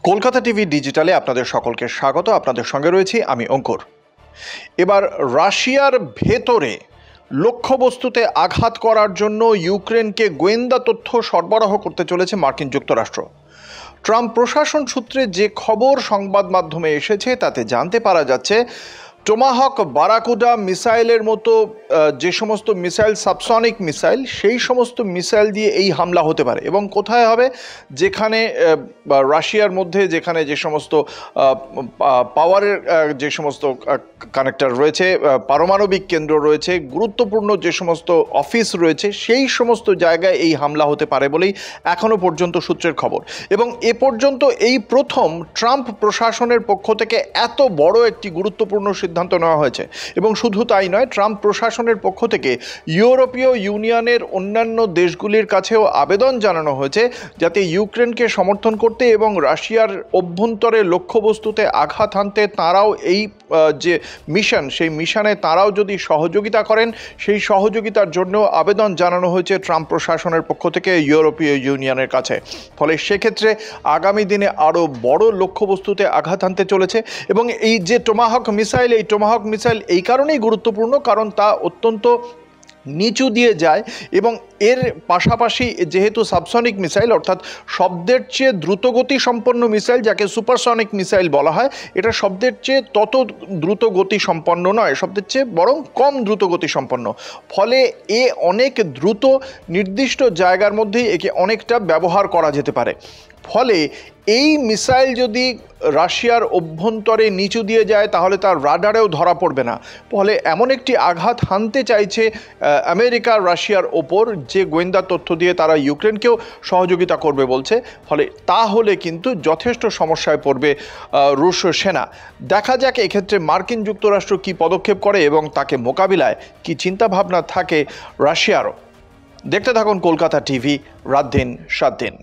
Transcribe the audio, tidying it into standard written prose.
Kolkata TV ডিজিটালে আপনাদের সকলকে স্বাগত। আপনাদের সঙ্গে রয়েছি আমি অঙ্কুর। এবার রাশিয়ার ভেতরে লক্ষ্যবস্তুতে আঘাত করার জন্য ইউক্রেনকে গোয়েন্দা তথ্য সরবরাহ করতে চলেছে মার্কিন যুক্তরাষ্ট্র। ট্রাম্প প্রশাসন সূত্রে যে খবর সংবাদ মাধ্যমে এসেছে তাতে জানতে পারা যাচ্ছে টোমাহক বারাকুডা মিসাইলের মতো যে সমস্ত মিসাইল সাবসনিক মিসাইল, সেই সমস্ত মিসাইল দিয়ে এই হামলা হতে পারে। এবং কোথায় হবে? যেখানে রাশিয়ার মধ্যে যেখানে যে সমস্ত পাওয়ারের যে সমস্ত কানেক্টর রয়েছে, পারমাণবিক কেন্দ্র রয়েছে, গুরুত্বপূর্ণ যে সমস্ত অফিস রয়েছে, সেই সমস্ত জায়গায় এই হামলা হতে পারে বলেই এখনও পর্যন্ত সূত্রের খবর। এবং এ পর্যন্ত এই প্রথম ট্রাম্প প্রশাসনের পক্ষ থেকে এত বড় একটি গুরুত্বপূর্ণ সিদ্ধান্ত নেওয়া হয়েছে। এবং শুধু তাই নয়, ট্রাম্প প্রশাসনের পক্ষ থেকে ইউরোপীয় ইউনিয়নের অন্যান্য দেশগুলির কাছেও আবেদন জানানো হয়েছে যাতে ইউক্রেনকে সমর্থন করতে এবং রাশিয়ার অভ্যন্তরে লক্ষ্যবস্তুতে আঘাত হানতে তাঁরাও এই যে মিশন, সেই মিশনে তাঁরাও যদি সহযোগিতা করেন, সেই সহযোগিতার জন্য আবেদন জানানো হয়েছে ট্রাম্প প্রশাসনের পক্ষ থেকে ইউরোপীয় ইউনিয়নের কাছে। ফলে সেক্ষেত্রে আগামী দিনে আরও বড় লক্ষ্যবস্তুতে আঘাত হানতে চলেছে। এবং এই যে টোমাহক মিসাইল, এই টোমাহক মিসাইল এই কারণেই গুরুত্বপূর্ণ কারণ তা অত্যন্ত নিচু দিয়ে যায় এবং এর পাশাপাশি যেহেতু সাবসনিক মিসাইল, অর্থাৎ শব্দের চেয়ে দ্রুতগতি সম্পন্ন মিসাইল, যাকে সুপারসনিক মিসাইল বলা হয়, এটা শব্দের চেয়ে তত দ্রুতগতি সম্পন্ন নয়, শব্দের চেয়ে বরং কম দ্রুতগতি সম্পন্ন। ফলে এ অনেক দ্রুত নির্দিষ্ট জায়গার মধ্যেই একে অনেকটা ব্যবহার করা যেতে পারে। ফলে এই মিসাইল যদি রাশিয়ার অভ্যন্তরে নিচু দিয়ে যায় তাহলে তার রাডারেও ধরা পড়বে না। ফলে এমন একটি আঘাত হানতে চাইছে আমেরিকা রাশিয়ার ওপর, যে গোয়েন্দা তথ্য দিয়ে তারা ইউক্রেনকেও সহযোগিতা করবে বলছে। ফলে তাহলে কিন্তু যথেষ্ট সমস্যায় পড়বে রুশ সেনা। দেখা যাক এক্ষেত্রে মার্কিন যুক্তরাষ্ট্র কী পদক্ষেপ করে এবং তাকে মোকাবিলায় কী চিন্তাভাবনা থাকে রাশিয়ারও। দেখতে থাকুন কলকাতা টিভি, রাত দিন 7 দিন।